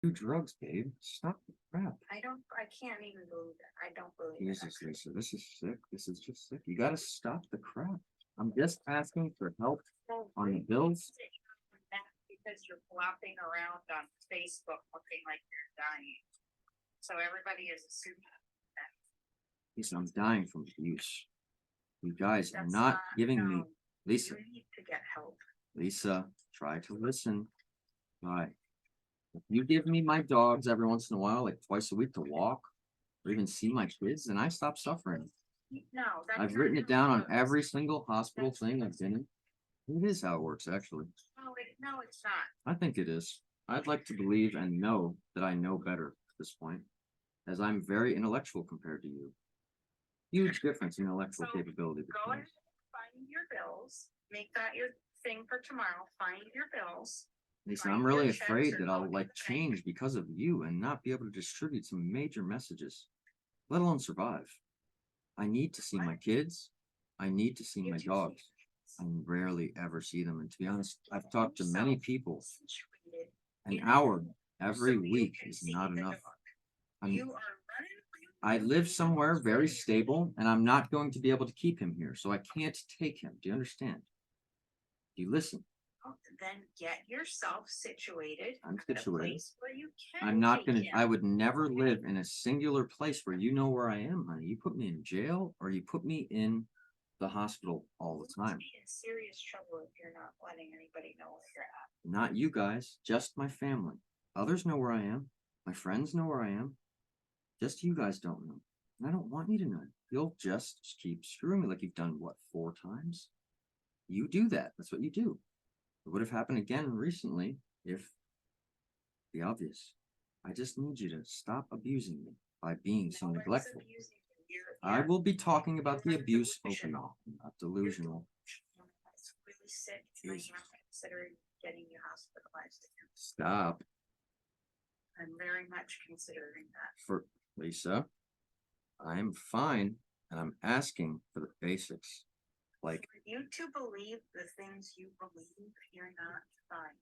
Do drugs, babe. Stop the crap. I can't even believe it. I don't believe it. Jesus, Lisa, this is sick. This is just sick. You gotta stop the crap. I'm just asking for help Well, on the bills. that's because you're flopping around on Facebook looking like you're dying. So everybody is assuming that Lisa, I'm dying from abuse. You guys are that's not giving me. no, Lisa, you need to get help. Lisa, try to listen. Try. If you give me my dogs every once in a while, like twice a week to walk, or even see my kids, then I stop suffering. No, that's I've not written it how down on works. every single hospital thing I've been in. It is how it works, actually. No, it's not. I think it is. I'd like to believe and know that I know better at this point, as I'm very intellectual compared to you. Huge difference in intellectual So, capability Go between ahead us. and find your bills. Make that your thing for tomorrow. Find your bills. Lisa, Find I'm your really checks afraid or that go I'll to like the bank. change because of you and not be able to distribute some major messages, let alone survive. I need to see my kids. I need to see You my do dogs. see I rarely ever see them. And to be honest, I've talked to many yourself people. situated An in hour so every you week can is see not the enough. dog. I'm, You are I running. live somewhere very stable and I'm not going to be able to keep him here. So I can't take him. Do you understand? Do you listen? Then get yourself situated I'm at a situated. place where you can I'm not take gonna, him. I would never live in a singular place where you know where I am, honey. You put me in jail or you put me in the hospital all the time. You'll be in serious trouble if you're not letting anybody know where you're at. Not you guys, just my family. Others know where I am. My friends know where I am. Just you guys don't know. And I don't want you to know. You'll just keep screwing me like you've done what, 4 times? You do that. That's what you do. It would have happened again recently if the obvious. I just need you to stop abusing me by being so Nobody's neglectful. abusing you. I will be talking about the You're abuse delusional. openly, not delusional. It's really sick. I'm not considering getting you hospitalized again. Stop. I'm very much considering that. For Lisa, I'm fine and I'm asking for the basics. Like, For you to believe the things you believe, you're not fine.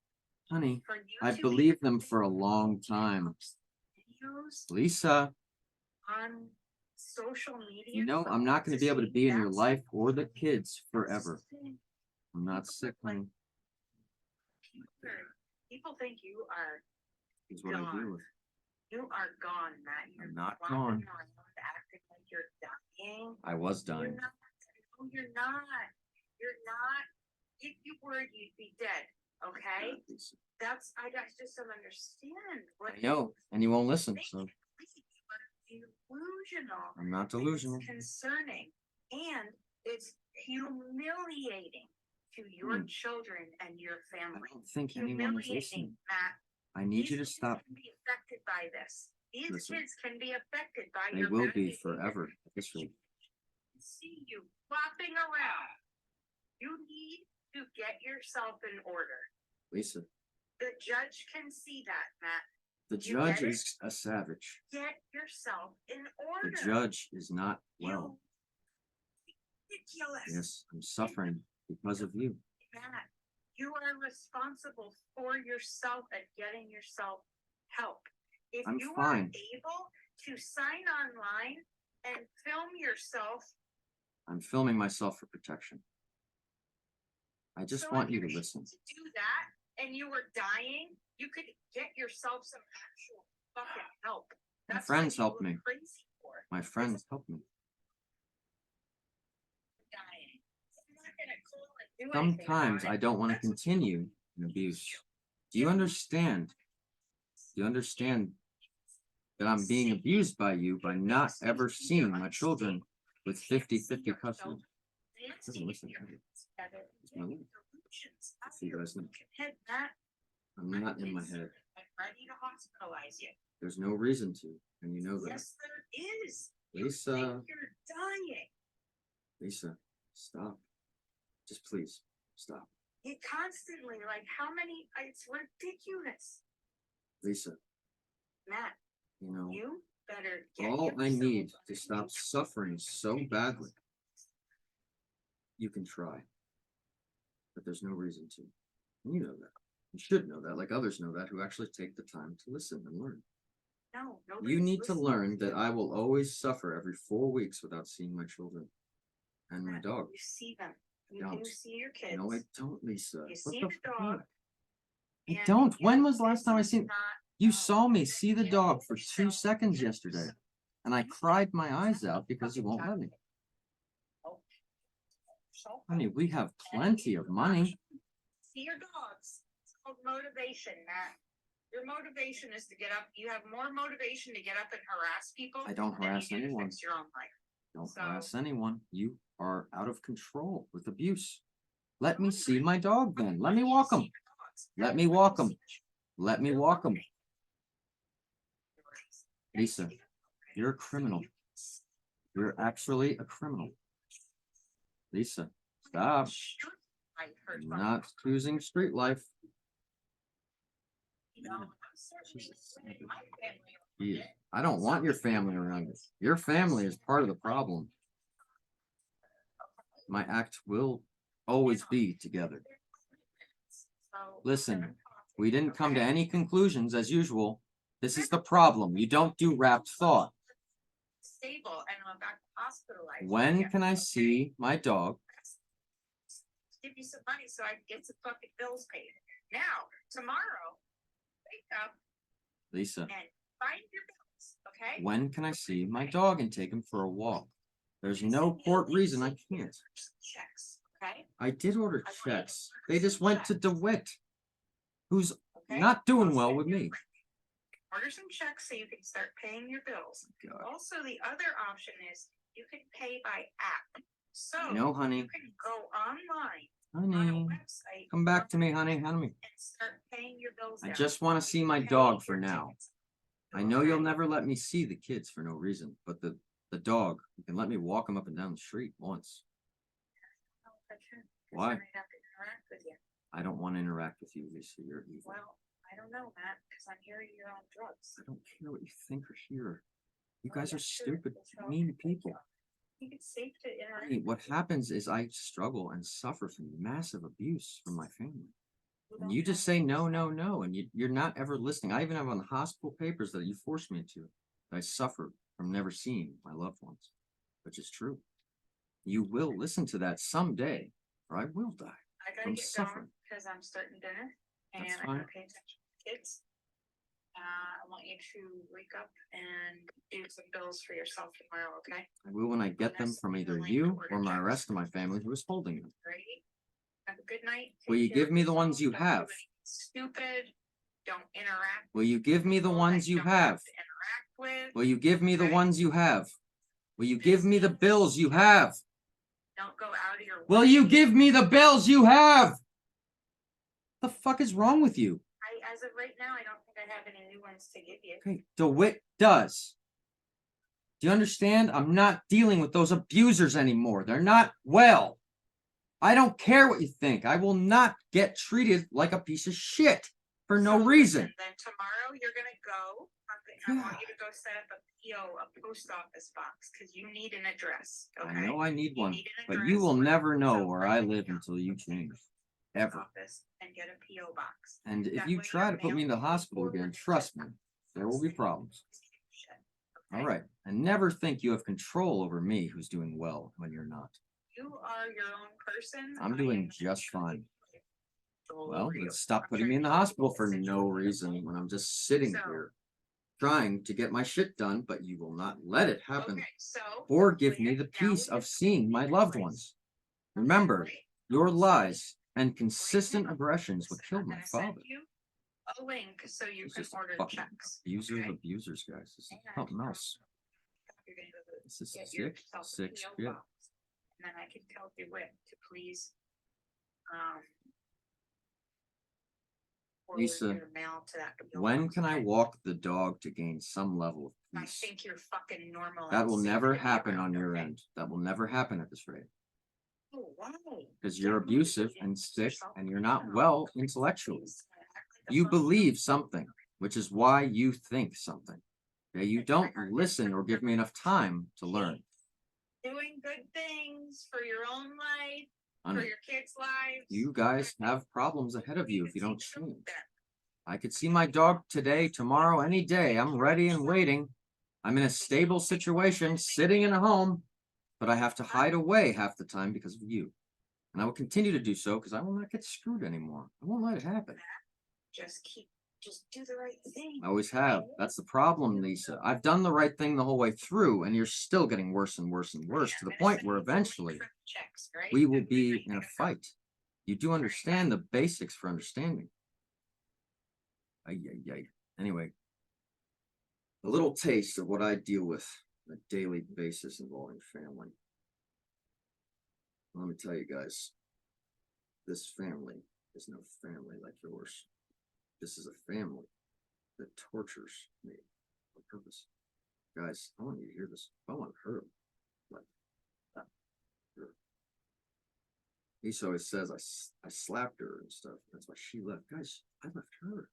honey, For you I've to believed even them for a long time. videos Lisa, on social media. you know for I'm not going to be able to see, be in your that's life or the kids that's forever. the thing. I'm not sick, honey. People think you are Is what I deal gone. with. You are gone, Matt. You're I'm not walking gone. around acting like you're dying. I was You're dying. not. No, you're not. You're not. If you were, you'd be dead. Okay? I just don't understand. What I know, and you won't listen. Make So it believe you are delusional. I'm not delusional. It's concerning and it's humiliating to your children and your I family. don't think anyone is listening. Matt. I need you to These stop. kids can be affected by this. These Listen, kids can be affected by they your will bad be behavior. forever at this rate. See you flopping around. You need to get yourself in order. Lisa, The judge can see that, Matt. the You judge get it? is a savage. Get yourself in The order. judge is not well. Ridiculous. Yes, I'm suffering because of you. Matt, you are responsible for yourself and getting yourself help. If I'm you fine. are able to sign online and film yourself, I'm filming myself for protection. I just so want if you to you're listen. able to do that and you were dying, you could get yourself some actual fucking help. My That's friends what you helped look me. crazy for. My friends helped me. Dying. I'm not gonna call and do anything Sometimes about I it. don't want to That's what continue in abuse. Do you understand? Do you understand that I'm being abused by you by not ever seeing my children with 50-50 custody? Doesn't listen to me. It's my life. See you guys next. I'm not in my head. I'm ready to hospitalize you. There's no reason to, and you know that. Yes, there is. Lisa, You think you're dying. Lisa, stop. Just please, stop. It constantly, like, how many? It's ridiculous. Lisa, Matt, you know, you better get all I yourself need to stop suffering so badly, you can try. But there's no reason to. You know that. You should know that, like others know that, who actually take the time to listen and learn. No, You nobody's need to listening learn to that you. I will always suffer every 4 weeks without seeing my children and my dog. You see them. You Don't. do see your kids. No, I don't, Lisa. You What see the the dog. fuck? I and don't. When yet was the last time I this is seen? not, You no, saw me see the you dog for 2 yourself seconds abuse. yesterday, and I cried my eyes out because you won't let me. So, Honey, we have plenty of money. see your dogs. It's called motivation, Matt. Your motivation is to get up. You have more motivation to get up and harass people. I don't than you harass do to anyone. fix your own life. Don't So- harass anyone. You are out of control with abuse. Let me see my dog then. Let me walk him. Let me walk him. Let me walk him. Lisa, you're a criminal. You're actually a criminal. Lisa, stop. I heard I'm from not choosing street life. you know, Jesus. my family. Yeah. I don't want your family around us. Your family is part of the problem. My act will always be together. So, Listen, we didn't come to any conclusions as usual. This is the problem. You don't do wrapped thought. stable and I'm back hospitalized. When Yeah, can I okay. see my dog? Give you some money so I can get some fucking bills paid. Now, tomorrow, wake up Lisa, and find your bills, okay? when can I see my dog and take him for a walk? There's no court reason I can't. Checks, okay? I did order checks. They just went to DeWitt, who's Okay? not doing I'll well send with you a me. link. Order some checks so you can start paying your bills. God. Also, the other option is you can pay by app. So No, honey. you can go online on a Honey, website. come back to me, honey. Honey. And start paying your bills. I down. just want to see my Pay dog for your now. tickets. I know you'll Okay? never let me see the kids for no reason, but the dog, you can let me walk him up and down the street once. No, I can't, 'cause Why? then I'd have to interact with you. I don't want to interact with you, Lisa. You're evil. Well, I don't know, Matt, because I'm hearing you're on drugs. I don't care what you think or hear. You Well, guys yeah, are sure, stupid, what's wrong? mean people. I think it's safe to interact. Honey, what with you. happens is I struggle and suffer from massive abuse from my family. You And don't you just have say any no, say. no, no, and you're not ever listening. I even have on the hospital papers that you forced me to. I suffered from never seeing my loved ones, which is true. You will listen to that someday, or I will die. I gotta from get suffering. going because I'm starting dinner and That's I gotta fine. pay attention to the kids. I want you to wake up and do some bills for yourself tomorrow, okay? I will when I get them from either you or my rest of my family who is holding them. Great. Have a good night. Will Take you care give of me the yourself. ones you Don't do have? anything Stupid. Don't interact. Will you give me the people that ones you don't have? to interact with. Will you give me the Okay. ones you have? Will you give me the bills you have? Don't go out of your way. Will you give me the bills you have? The fuck is wrong with you? As of right now, I don't think I have any new ones to give you. Okay, DeWitt does. Do you understand? I'm not dealing with those abusers anymore. They're not well. I don't care what you think. I will not get treated like a piece of shit for no So reason. listen, then tomorrow you're gonna go. I want you to go set up a PO, a post office box, because you need an address. Okay. I know I need You one, need an but you address. will never know So where write I it live down. until you change. Ever. Office and get a PO box. And if That you way try your to put me in the mail hospital forward again, is trust me, just- there will be problems. Shit, okay? All right. And never think you have control over me who's doing well when you're not. You are your own person. I'm I doing am just fine. all Well, over you. let's stop I'm putting me in the trying to hospital keep for the no situation. reason when I'm just sitting So- here trying to get my shit done, but you will not let it happen Okay, so. or give me when- the now peace we of have seeing my to loved place. ones. Remember, Right. your So, lies and consistent now, aggressions would listen, kill I'm my gonna send father. you a link so you He's can just a order fucking checks. abuser of okay? abusers, guys. This is And something else. You're gonna go to This is get sick, yourself a sick PO shit. box, and then I can tell DeWitt to please, um. forward Lisa, your mail to that PO When box, can I okay? walk the dog to gain some level of I peace? think you're fucking normal. That and will safe never to be happen around, on your okay? end. That will never happen at this rate. Oh, wow. Because you're Get abusive motivated. and Get sick yourself and you're a not PO. well intellectually. Please, act like a You fucking- believe something, which is why you think something. Okay, you don't listen or give me enough time to learn. Doing good things for your own life. for your kids' lives. You guys have problems ahead of you if you don't change. I could see my dog today, tomorrow, any day. I'm ready and waiting. I'm in a stable situation, sitting in a home, but I have to hide away half the time because of you. And I will continue to do so because I will not get screwed anymore. I won't let it happen. Just do the right thing. I always have. That's the problem, Lisa. I've done the right thing the whole way through, and you're still getting worse and worse and worse to the point where eventually we will be in a fight. You do understand the basics for understanding. Ay, ay, ay. Anyway, a little taste of what I deal with on a daily basis involving family. Let me tell you guys, this family is no family like yours. This is a family that tortures me on purpose. Guys, I want you to hear this. I want to hurt him. Like that. He always says I slapped her and stuff. That's why she left. Guys, I left her.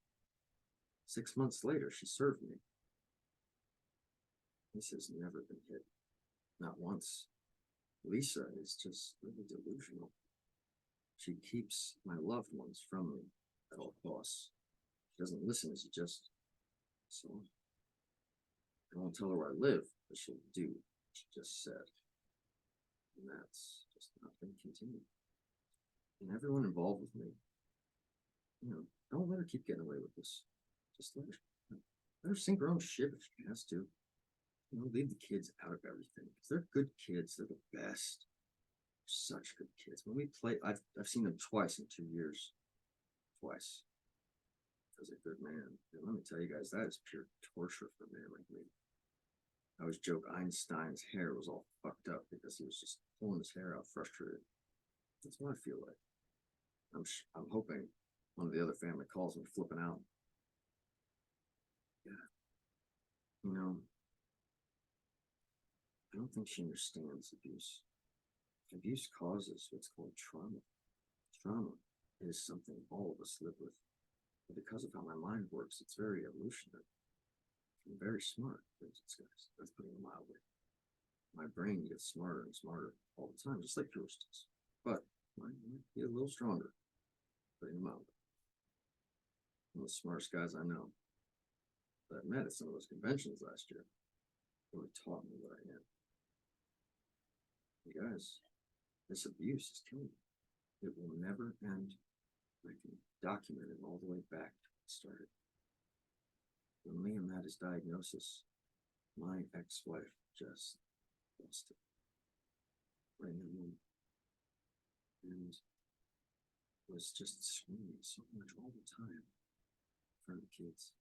6 months later, she served me. Lisa's never been hit. Not once. Lisa is just really delusional. She keeps my loved ones from me at all costs. She doesn't listen, she just so I won't tell her where I live, but she'll do what she just said. And that's just not gonna continue. And everyone involved with me, don't let her keep getting away with this. Just let her sink her own ship if she has to. Leave the kids out of everything. Because they're good kids, they're the best. Such good kids. When we play, I've seen them twice in 2 years. Twice. As a good man. And let me tell you guys, that is pure torture for a man like me. I always joke Einstein's hair was all fucked up because he was just pulling his hair out frustrated. That's what I feel like. I'm hoping one of the other family calls me flipping out. Yeah. I don't think she understands abuse. Abuse causes what's called trauma. Trauma is something all of us live with. But because of how my mind works, it's very evolutionary. I'm very smart, that's putting it mildly. My brain gets smarter and smarter all the time, just like yours does. But mine might be a little stronger, putting it mildly. One of the smartest guys I know that I met at some of those conventions last year really taught me what I am. You guys, this abuse is killing me. It will never end. I can document it all the way back to when it started. When Liam had his diagnosis, my ex-wife just lost it. Right in the moment. And was just screaming so much all the time in front of the kids.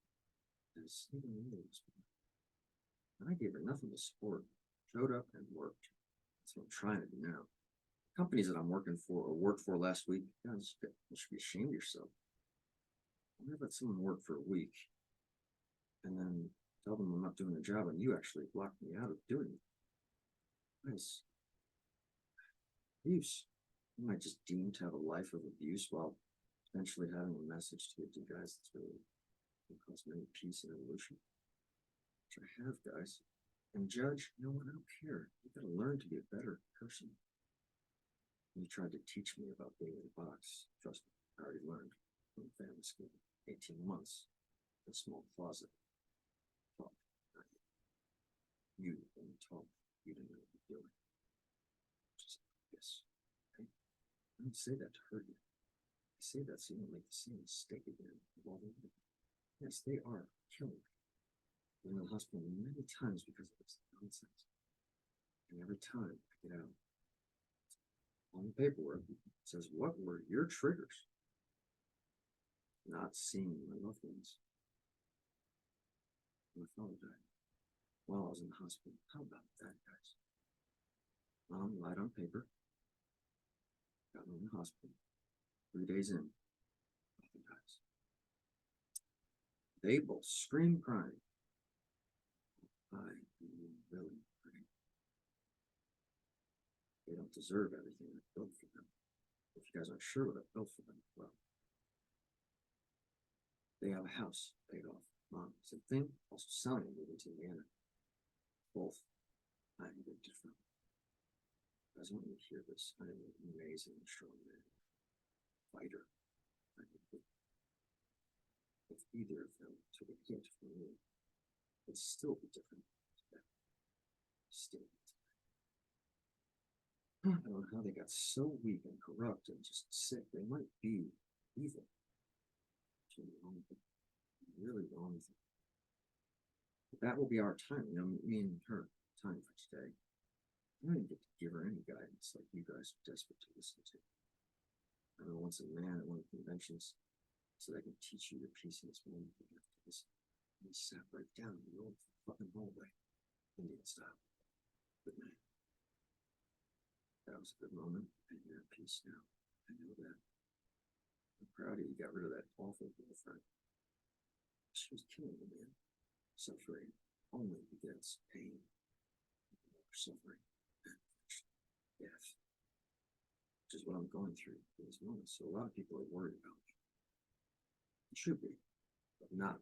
And even really was. And I gave her nothing but support. Showed up and worked. That's what I'm trying to do now. Companies that I'm working for or worked for last week, you should be ashamed of yourself. I'm gonna let someone work for a week and then tell them I'm not doing the job and you actually blocked me out of doing it. Nice. Abuse. You might just deem to have a life of abuse while potentially having a message to give to you guys that's really going to cause many peace and evolution. Which I have, guys. And judge, you know what? I don't care. You gotta learn to be a better person. You tried to teach me about being in a box. Trust me, I already learned from family school. 18 months in a small closet. Talk. You, when you talk, you didn't know what you're doing. Just yes. Okay? I don't say that to hurt you. I say that so you don't make the same mistake again. Yes, they are killing me. I'm in the hospital many times because of this nonsense. And every time I get out, on the paperwork, it says, what were your triggers? Not seeing my loved ones. My father died while I was in the hospital. How about that, guys? Mom lied on paper. Got me in the hospital. 3 days in, father dies. They both scream crying. I really crying. They don't deserve everything I built for them. If you guys aren't sure what I built for them, well, they have a house paid off. Mom, same thing, also selling and moving to Indiana. Both I evicted from. Guys, I want you to hear this. I am an amazing, strong man, fighter. If either of them took a hit from me, it'd still be different. Still. I don't know how they got so weak and corrupt and just sick. They might be evil. Really wrong with them. But that will be our time, me and her time for today. I don't even get to give her any guidance like you guys are desperate to listen to. I know once a man at one of the conventions said I can teach you your peace in this moment. You have to listen. And he sat right down in the old fucking hallway, Indian style. Good man. That was a good moment, and you're at peace now. I know that. I'm proud of you. Got rid of that awful girlfriend. She was killing the man. Suffering only begets pain, suffering, and death, which is what I'm going through in this moment. So a lot of people are worried about me. It should be, but not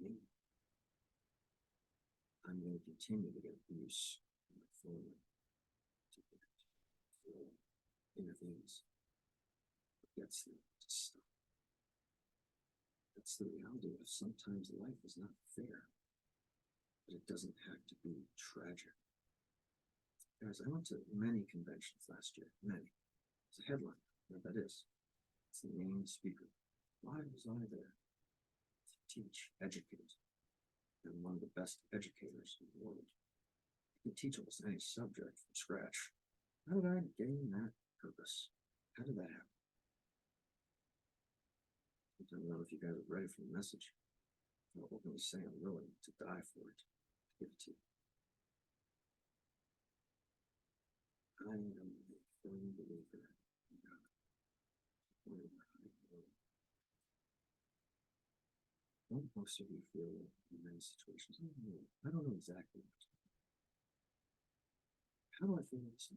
me. I'm going to continue to get abuse in my family to intervenes, gets them to stop. That's the reality of sometimes life is not fair, but it doesn't have to be tragic. Guys, I went to many conventions last year, many. It's a headline, what that is. It's the main speaker. Why was I there? To teach, educate. I'm one of the best educators in the world. I can teach almost any subject from scratch. How did I gain that purpose? How did that happen? I don't know if you guys are ready for the message. I'm openly saying I'm willing to die for it, to give it to you. I am a firm believer in God. Don't most of you feel in many situations? I don't know exactly. How do I feel this?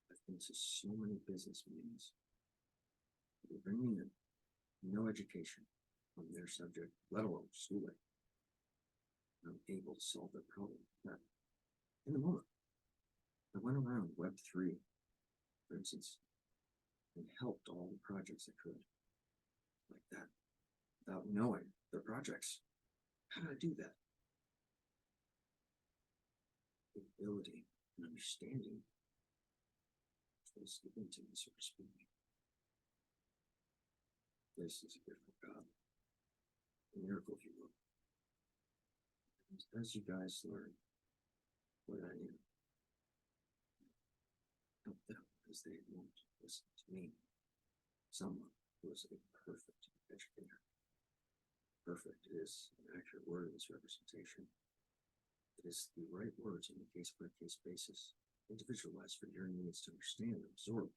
I've been to so many business meetings. They bring me in, no education on their subject, let alone schooling. I'm able to solve their problem. But in the moment, I went around Web3, for instance, and helped all the projects I could, like that, without knowing their projects. How did I do that? The ability and understanding was given to me, so to speak. This is a gift from God, a miracle, if you will. As you guys learn what I am, help them as they won't listen to me. Someone who is a perfect educator. Perfect is an accurate word in this representation. It is the right words on a case-by-case basis, individualized for your needs to understand, absorb,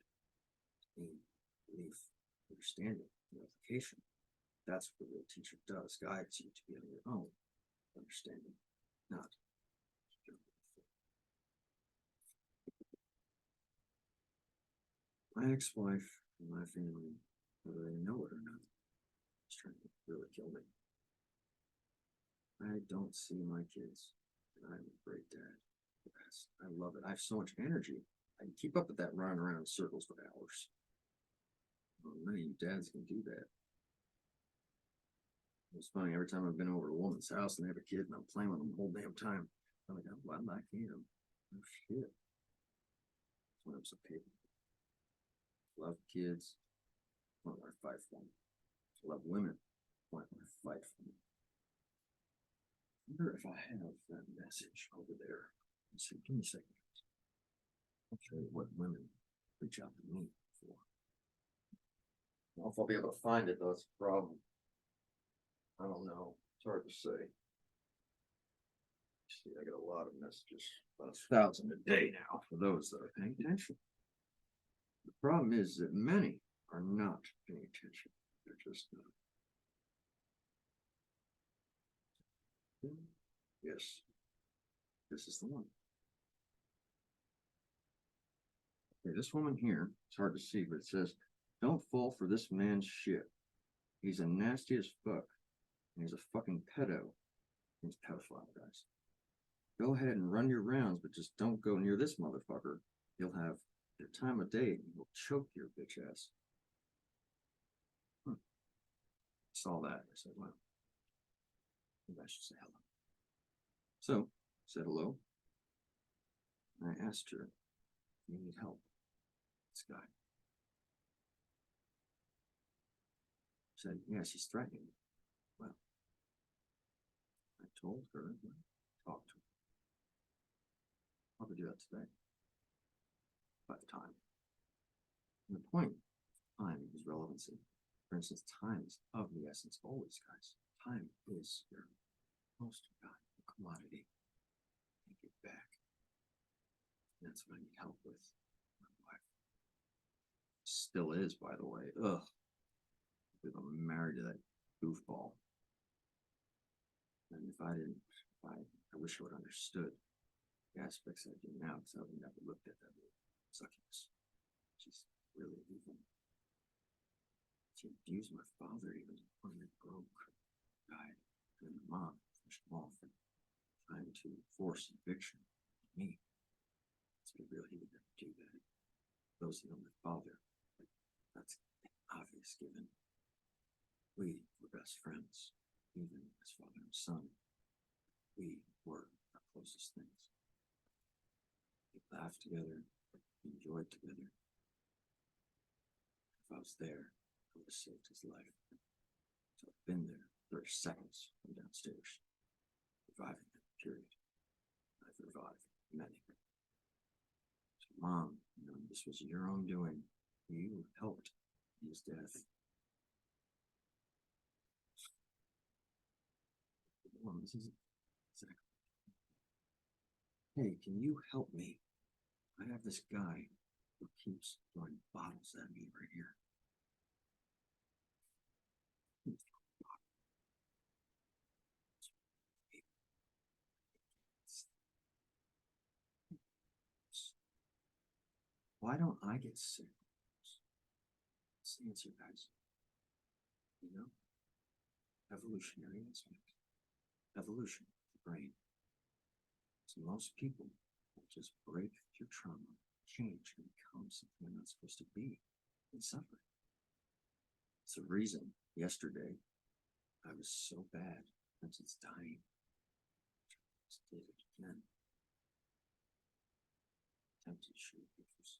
aim, belief, understanding, and application. That's what the real teacher does, guides you to be on your own understanding, not my ex-wife and my family, whether they know it or not, is trying to really kill me. I don't see my kids, and I'm a great dad. I love it. I have so much energy. I can keep up with that running around in circles for hours. Well, none of you dads can do that. It's funny, every time I've been over to a woman's house and they have a kid and I'm playing with them the whole damn time, I'm like, oh, I'm like him. Oh, shit. That's why I'm so capable. Love kids. I want to fight for them. Love women. I want to fight for them. I wonder if I have that message over there. Let's see, give me a second. I'll show you what women reach out to me for. I don't know if I'll be able to find it, though. It's a problem. I don't know. It's hard to say. See, I get a lot of messages, about 1,000 a day now for those that are paying attention. The problem is that many are not paying attention. They're just not. Yes, this is the one. Okay, this woman here, it's hard to see, but it says, don't fall for this man's shit. He's a nasty as fuck. And he's a fucking pedo. He's pedophile, guys. Go ahead and run your rounds, but just don't go near this motherfucker. He'll have your time of day and he'll choke your bitch ass. Saw that. I said, well, maybe I should say hello. So, said hello. And I asked her, do you need help? This guy said, yeah, she's threatening me. Well, I told her, talk to her. Probably do that today. By the time. And the point of time is relevancy. For instance, time is of the essence always, guys. Time is your most valuable commodity. Take it back. And that's what I need help with. My wife still is, by the way. Ugh. Because I'm married to that goofball. And if I didn't, I wish I would have understood the aspects I do now, because I would have never looked at that succubus. She's really evil. She abused my father even when he broke, died, and my mom pushed him off and trying to force eviction on me. Let's be real, he would never do that. Those who know my father, that's an obvious given. We were best friends, even as father and son. We were our closest things. We laughed together, we enjoyed together. If I was there, I would have saved his life. So I've been there 30 seconds from downstairs, reviving him, period. I've revived many. So, Mom, this was your own doing. You helped his death. Mom, this isn't exactly. Hey, can you help me? I have this guy who keeps throwing bottles at me right here. Why don't I get sick? It's the answer, guys. Evolutionary aspect. Evolution, the brain. So most people will just break your trauma, change, and become something they're not supposed to be, and suffer. It's a reason yesterday I was so bad since it's dying. I just did it again. Attempted to shoot pictures.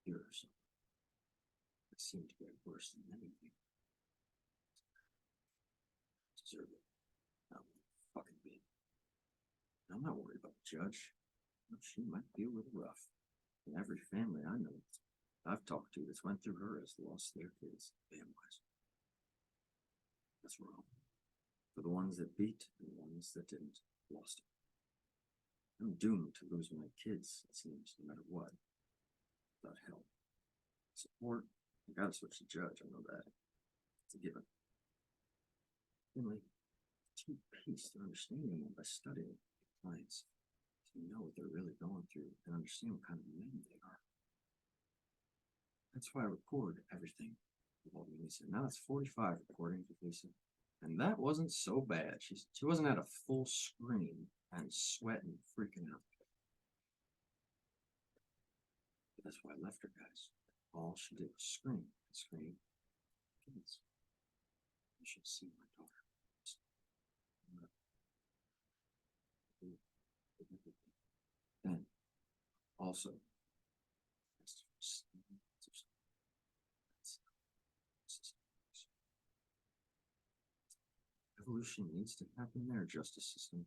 Here or something. It seemed to get worse than anything. Deserve it. Not fucking be. I'm not worried about the judge. She might be a little rough. And every family I know I've talked to that's went through her has lost their kids family-wise. That's wrong. For the ones that beat and the ones that didn't, lost it. I'm doomed to lose my kids, it seems, no matter what. Without help. Support, I gotta switch the judge, I know that. It's a given. Finally, achieve peace through understanding them by studying clients. So you know what they're really going through and understand what kind of men they are. That's why I record everything involving Lisa. Now it's 45 recordings with Lisa. And that wasn't so bad. She wasn't at a full screen and sweating, freaking out. But that's why I left her, guys. All she did was scream and scream. Kids. You should see my daughter. Then, also, evolution needs to happen there, justice system.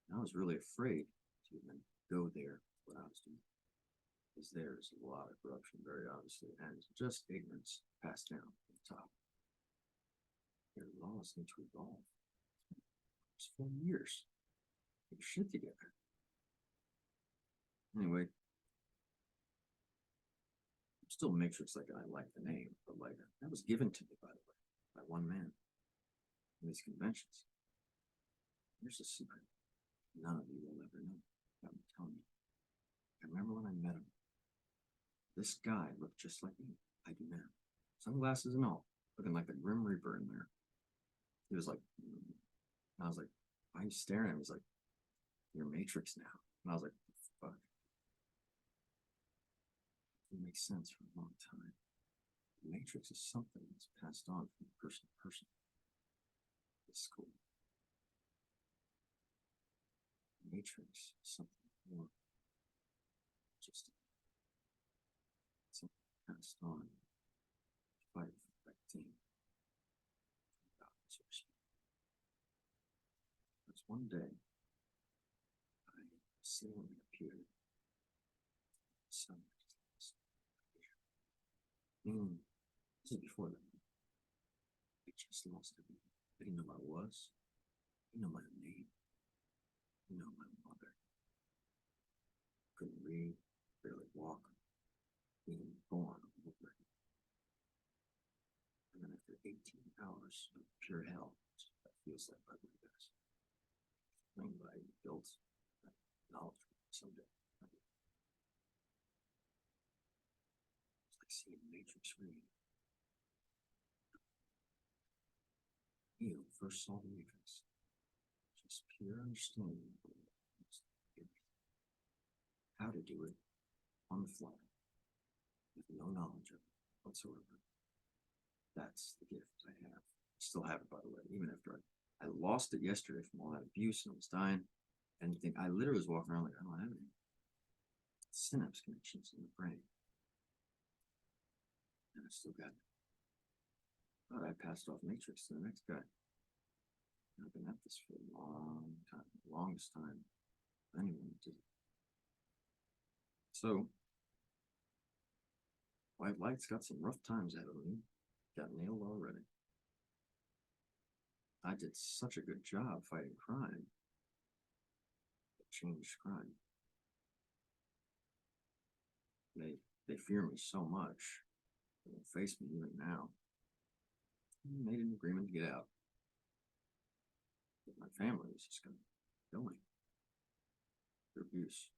And I was really afraid to even go there, what I was doing. Because there's a lot of corruption, very obviously, and just ignorance passed down from the top. Their laws need to evolve. It's 4 years. Get your shit together. Anyway, I'm still Matrix like I like the name, but like that was given to me, by the way, by one man in these conventions. Here's a secret. None of you will ever know. I'm telling you. I remember when I met him. This guy looked just like me. I do now. Sunglasses and all, looking like the Grim Reaper in there. He was like, I was like, why are you staring at me? He's like, you're Matrix now. And I was like, fuck. It makes sense for a long time. The Matrix is something that's passed on from person to person. It's cool. The Matrix is something more just something passed on to fight for the right thing. There's one day I suddenly appeared. Sun. This is before that. I just lost everything. I didn't know what I was. I didn't know my name. I didn't know my mother. Couldn't read, barely walk. Being born over. And then after 18 hours of pure hell, that feels like by my guys. Explained by built knowledge someday. It's like seeing Matrix read. You first saw the Matrix. Just pure understanding of how to do it on the fly with no knowledge of it whatsoever. That's the gift I have. I still have it, by the way, even after I lost it yesterday from all that abuse and I was dying. And you think I literally was walking around like I don't have any synapse connections in the brain. And I still got it. But I passed off Matrix to the next guy. And I've been at this for a long time, the longest time anyone did it. So White Light's got some rough times ahead of me. Got nailed already. I did such a good job fighting crime. It changed crime. They fear me so much. They won't face me even now. I made an agreement to get out. But my family was just going to kill me. Their abuse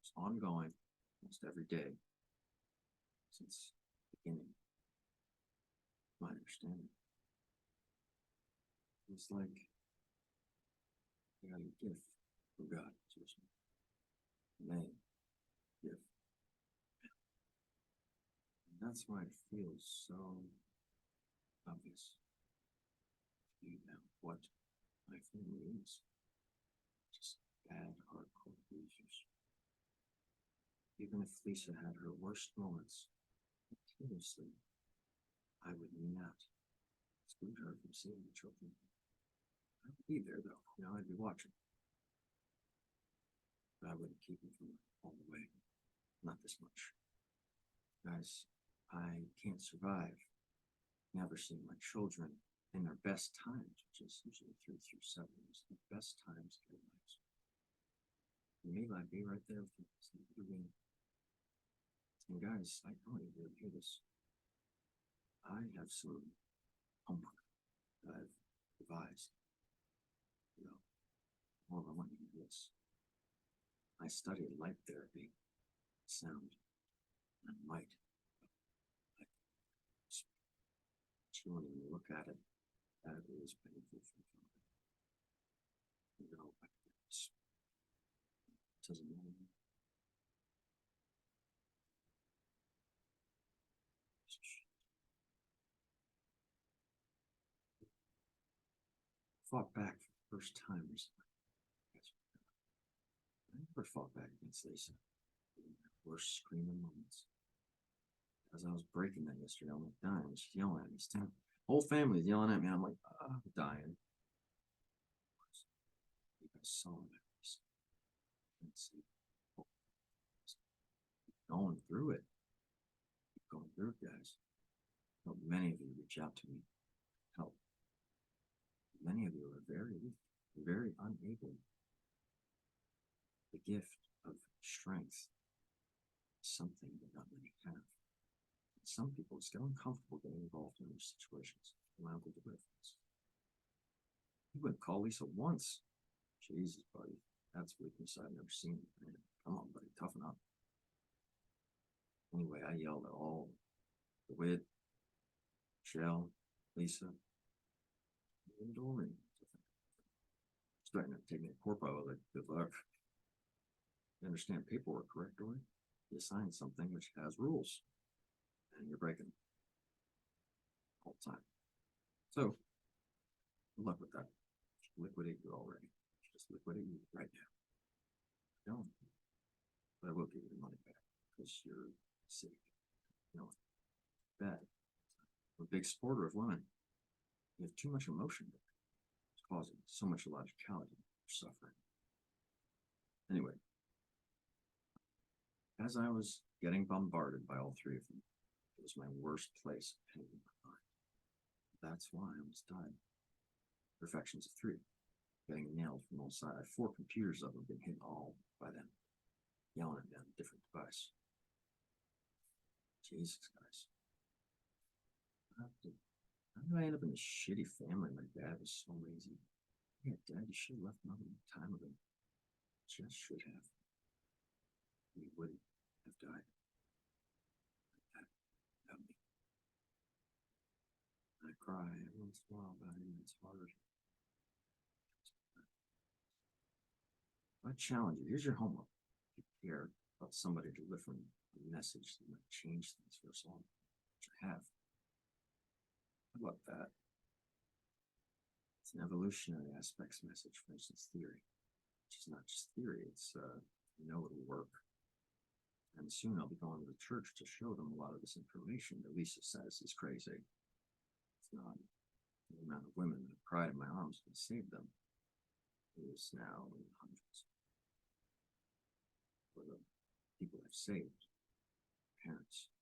was ongoing almost every day since the beginning. My understanding. It's like I got a gift from God. Name, gift. And that's why it feels so obvious to me now what my family is. Just bad, hardcore abusers. Even if Lisa had her worst moments, continuously, I would not exclude her from seeing the children. I would be there though, I'd be watching. But I wouldn't keep them from all the way. Not this much. Guys, I can't survive never seeing my children in their best times, which is usually 3 through 7 is the best times of their lives. And maybe I'd be right there with you. And guys, I don't even really hear this. I have some homework that I've devised. Well, I want you to do this. I studied light therapy, sound, and light. But when you look at it, that is painful for me. It doesn't matter. Fought back for the first time recently. I never fought back against Lisa. Worst screaming moments. As I was breaking that yesterday, I'm like dying. She's yelling at me. Whole family's yelling at me. I'm like, I'm dying. You guys saw that. Going through it. Keep going through it, guys. I hope many of you reach out to me. Help. Many of you are very weak, very unable. The gift of strength is something that not many have. Some people just get uncomfortable getting involved in these situations. Allowed to do it. You wouldn't call Lisa once. Jesus, buddy. That's weakness I've never seen. Man, come on, buddy. Toughen up. Anyway, I yelled at all the Wit, Shell, Lisa. enduring. Starting to take me to court probably like good luck. You understand paperwork, correct, Dory? You sign something which has rules, and you're breaking them all the time. So, good luck with that. Liquidate you already. Just liquidate you right now. Don't. But I will give you the money back because you're sick. No, bad. I'm a big supporter of women. You have too much emotion. It's causing so much illogicality or suffering. Anyway, as I was getting bombarded by all three of them, it was my worst place of pain in my mind. That's why I almost died. Perfections of three, getting nailed from all sides. 4 computers of them being hit all by them, yelling at me on a different device. Jesus, guys. How did I end up in this shitty family? My dad was so lazy. Yeah, Dad, you should have left Mom a long time ago. Just should have. You wouldn't have died. Without me. I cry every once in a while about it, and it's hard. I challenge you. Here's your homework. If you care about somebody delivering a message that might change things for us all, which I have. How about that? It's an evolutionary aspects message, for instance, theory. Which is not just theory, it's it'll work. And soon I'll be going to the church to show them a lot of this information that Lisa says is crazy. It's not. The amount of women that have cried in my arms and saved them is now in the hundreds. For the people I've saved, parents.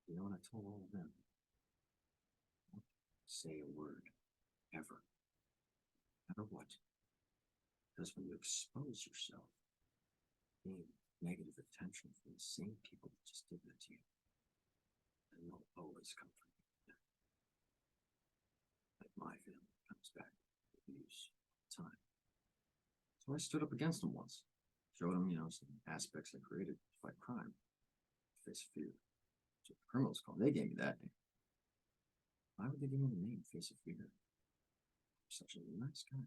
You know what I told all of them? Don't say a word, ever. No matter what. Because when you expose yourself, gain negative attention from the same people that just did that to you, then they'll always come for you. Like my family comes back with abuse all the time. So I stood up against them once, showed them, some aspects I created to fight crime, face fear. That's what the criminals call. They gave me that name. Why would they give me the name Face of Fear? I'm such a nice guy.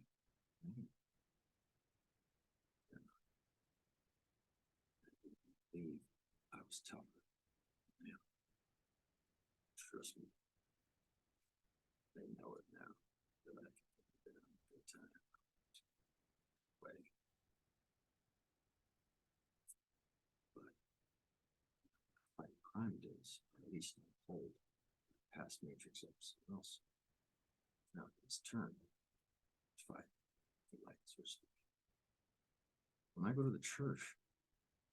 I believe I was tougher. Yeah. Trust me. They know it now that I can get on a good time. Way. But fight crime days, or at least hold past matrix of someone else. Now it's turn to fight the light, so to speak. When I go to the church,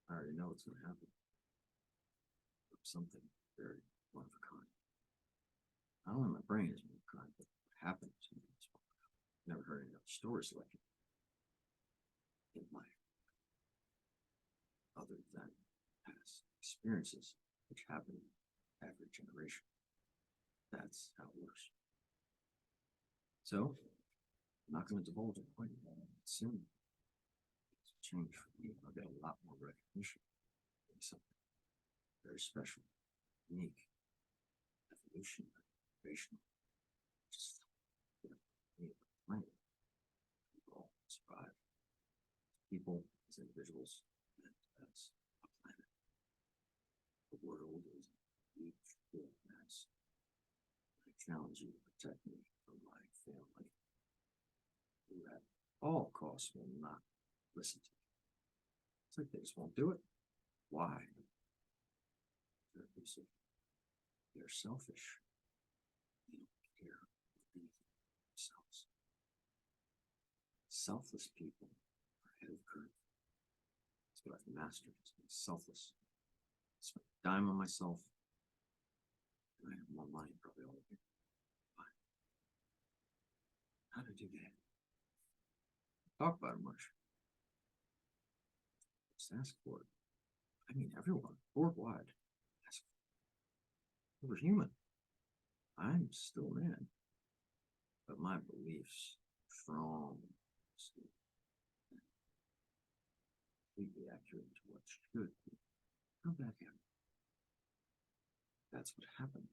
I already know what's going to happen. Something very one of a kind. Not only my brain is one of a kind, but what happened to me is one of a kind. Never heard any other stories like it in life, other than past experiences which happen every generation. That's how it works. So, I'm not going to divulge it quite soon. It's a change for me. I'll get a lot more recognition. Something very special, unique, evolutionary, innovational. Just planet. People survive. People as individuals and as a planet. The world is a huge, big mess. I challenge you to protect me from my family, who at all costs will not listen to me. It's like they just won't do it. Why? They're abusive. They're selfish. They don't care anything themselves. Selfless people are ahead of the curve. That's what I've mastered, is being selfless. I spend a dime on myself, and I have more money than probably all of you. Why? How to do that? Talk about it much. Just ask for it. I mean, everyone, worldwide, ask for it. We're human. I'm still a man, but my beliefs strong, completely accurate to what should be. How'd that happen? That's what happened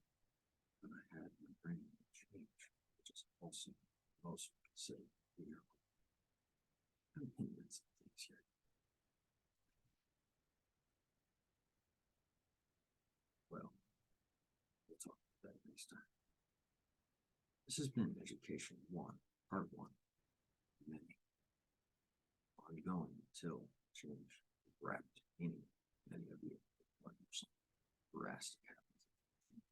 when I had my brain will change, which is also most considered weird. I'm hinting at some things here. Well, we'll talk about that next time. This has been Education 1, Part 1. Many. Ongoing until change wrapped in many of you. Drastic happens.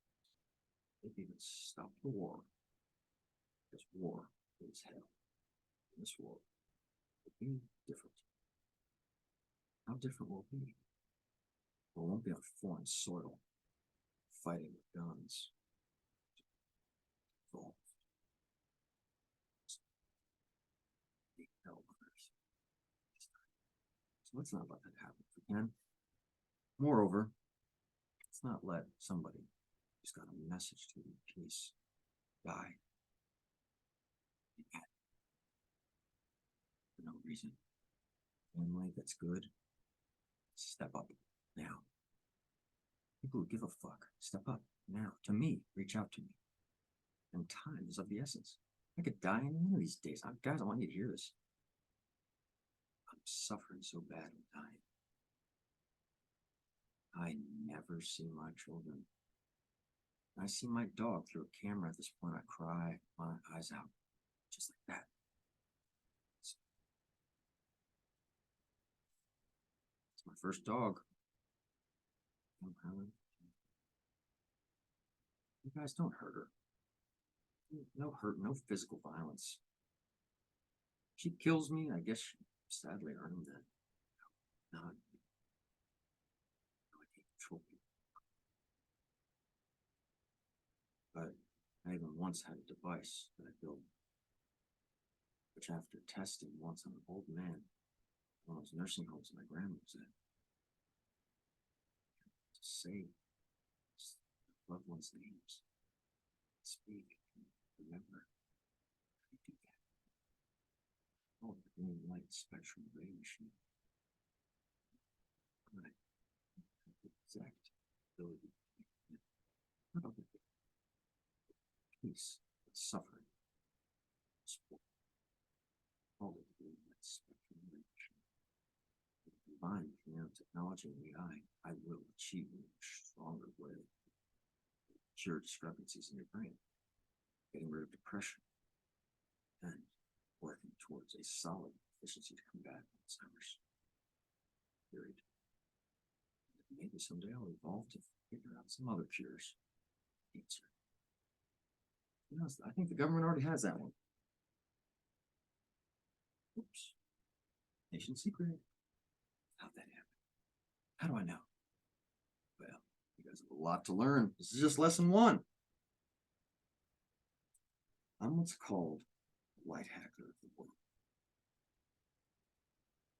Maybe even stop the war. Because war is hell. In this war will be different. How different will it be? Well, it won't be on foreign soil, fighting with guns. Evolved. Hell on earth. So let's not let that happen again. Moreover, let's not let somebody who's got a message to you, peace, die for no reason. Family that's good, step up now. People who give a fuck, step up now. To me, reach out to me. And time is of the essence. I could die any one of these days. Guys, I want you to hear this. I'm suffering so bad and dying. I never see my children. I see my dog through a camera at this point. I cry my eyes out, just like that. It's my first dog. You guys don't hurt her. No hurt, no physical violence. She kills me, I guess she sadly earned that. No, I can't control people. But I even once had a device that I built, which after testing once on an old man, one of those nursing homes my grandma was at, to say loved ones' names, speak, remember, how do you do that? Oh, the green light spectrum ray machine. Right. Exact ability. What about the peace, suffering, support? All of the green light spectrum ray machine. Combined with nanotechnology and AI, I will achieve in a stronger way. Cure discrepancies in your brain, getting rid of depression, and working towards a solid efficiency to combat Alzheimer's. Period. Maybe someday I'll evolve to figure out some other cures. Cancer. You know, I think the government already has that one. Oops. Nation secret. How'd that happen? How do I know? Well, you guys have a lot to learn. This is just lesson 1. I'm what's called a light hacker of the world.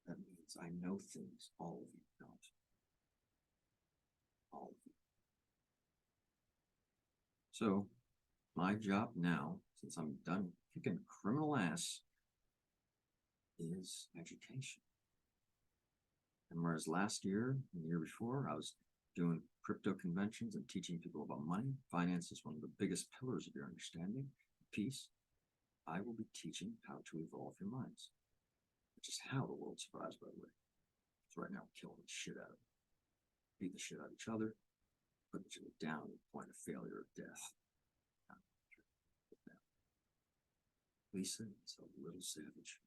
That means I know things all of you don't. All of you. So, my job now, since I'm done kicking criminal ass, is education. And whereas last year and the year before, I was doing crypto conventions and teaching people about money, finance is one of the biggest pillars of your understanding, peace, I will be teaching how to evolve your minds, which is how the world survives, by the way. So right now, we're killing the shit out of it. Beat the shit out of each other, put each other down to the point of failure or death. Lisa is a little savage.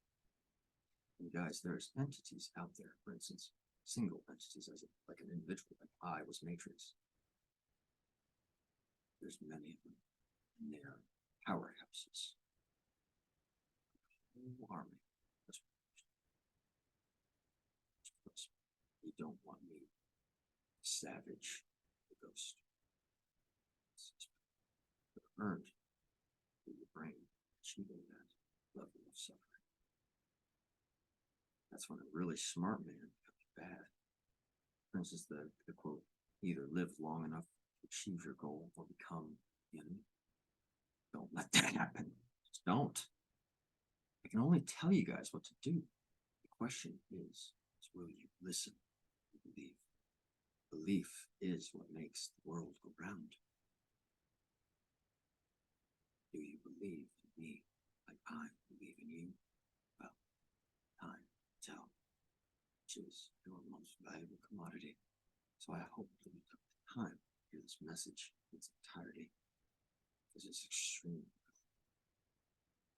And guys, there's entities out there, for instance, single entities as like an individual, like I was Matrix. There's many of them, and they are powerhouses. Army. You don't want me, savage, the ghost. Earned through your brain, achieving that level of suffering. That's when a really smart man becomes bad. For instance, the quote, either live long enough to achieve your goal or become the enemy. Don't let that happen. Just don't. I can only tell you guys what to do. The question is will you listen and believe? Belief is what makes the world go round. Do you believe in me like I believe in you? Well, time will tell, which is your most valuable commodity. So I hope that you took the time to hear this message in its entirety, because it's extremely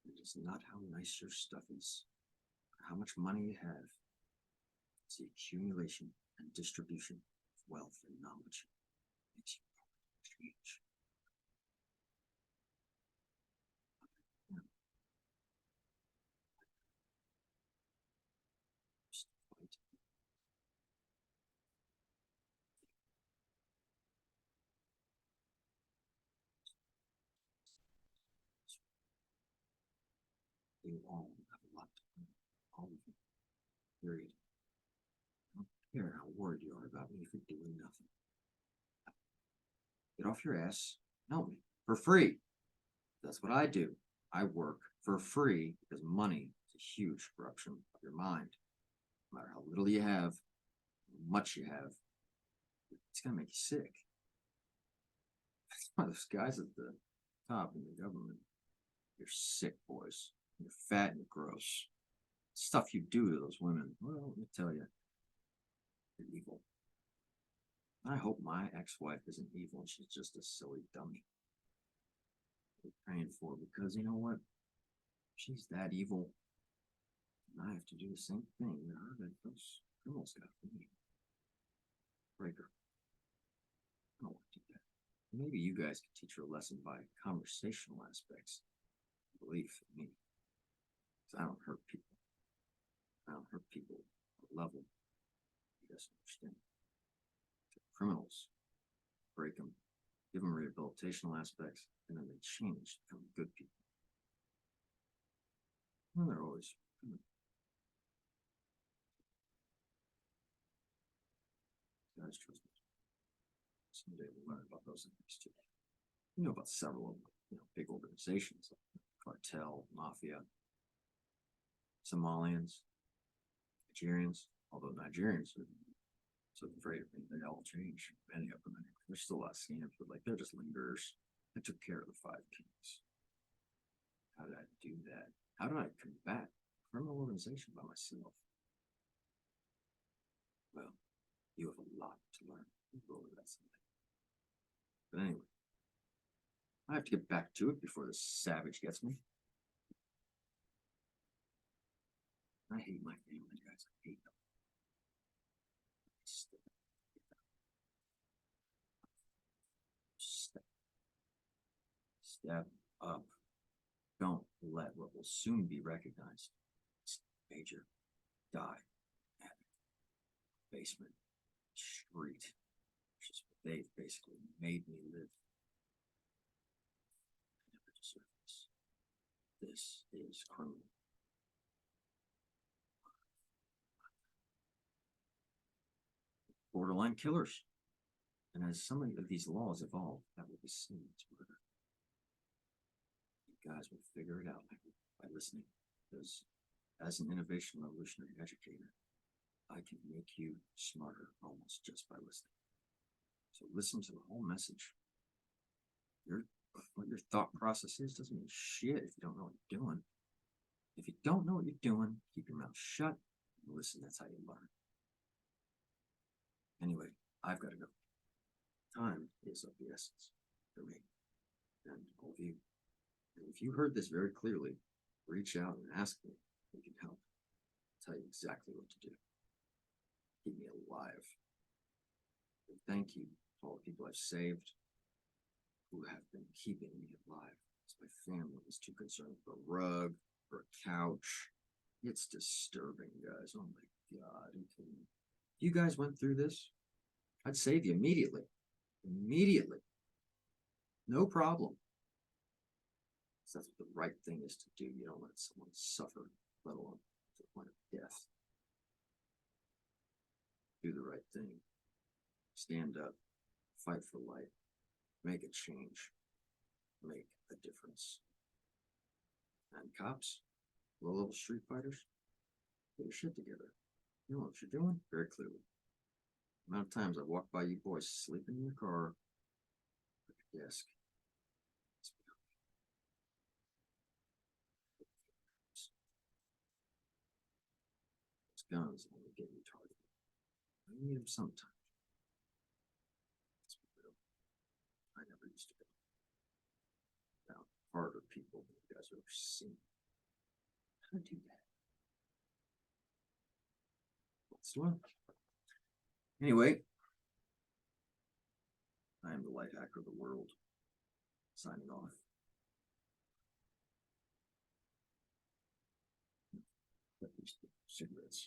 valuable. It is not how nice your stuff is, or how much money you have. It's the accumulation and distribution of wealth and knowledge that makes you change. You all have a lot to learn, all of you, period. I don't care how worried you are about me for doing nothing. Get off your ass, help me, for free. That's what I do. I work for free because money is a huge corruption of your mind. No matter how little you have, how much you have, it's gonna make you sick. That's why those guys at the top in the government, you're sick, boys. You're fat and gross. Stuff you do to those women, well, let me tell you, you're evil. I hope my ex-wife isn't evil and she's just a silly dummy. I'm praying for her because you know what? She's that evil. And I have to do the same thing that those criminals got for me. Break her. I don't want to do that. Maybe you guys could teach her a lesson by conversational aspects. Belief in me. Because I don't hurt people. I don't hurt people at a level you guys understand. Criminals, break them, give them rehabilitational aspects, and then they change, become good people. Well, they're always guys, trust me. Someday we'll learn about those things too. You know about several of them, big organizations like cartel, mafia, Somalians, Nigerians. Although Nigerians are so afraid of me, they all change. Many of them, anyway. There's still a lot of scams, but like they're just lingerers. I took care of the 5 kings. How did I do that? How did I combat a criminal organization by myself? Well, you have a lot to learn. We'll go over that someday. But anyway, I have to get back to it before this savage gets me. I hate my family, guys. I hate them. Step up. Don't let what will soon be recognized major die at basement street, which is what they've basically made me live. I never deserve this. This is criminal. Borderline killers. And as some of these laws evolve, that will be seen as murder. You guys will figure it out by listening. Because as an innovation revolutionary educator, I can make you smarter almost just by listening. So listen to the whole message. What your thought process is doesn't mean shit if you don't know what you're doing. If you don't know what you're doing, keep your mouth shut and listen. That's how you learn. Anyway, I've got to go. Time is of the essence for me and all of you. And if you heard this very clearly, reach out and ask me if we can help. I'll tell you exactly what to do. Keep me alive. And thank you to all the people I've saved who have been keeping me alive. Because my family is too concerned for a rug, for a couch. It's disturbing, guys. Oh my God. If you guys went through this, I'd save you immediately. Immediately. No problem. That's what the right thing is to do. You don't let someone suffer, let alone to the point of death. Do the right thing. Stand up. Fight for life. Make a change. Make a difference. And cops, low-level street fighters, get your shit together. You know what you're doing? Very clearly. The amount of times I walk by you boys sleeping in your car at your desk. guns only get retarded. I need them sometimes. I never used to go down harder people than you guys have ever seen. How to do that? What's one? Anyway, I am the light hacker of the world. Signing off. At least cigarettes.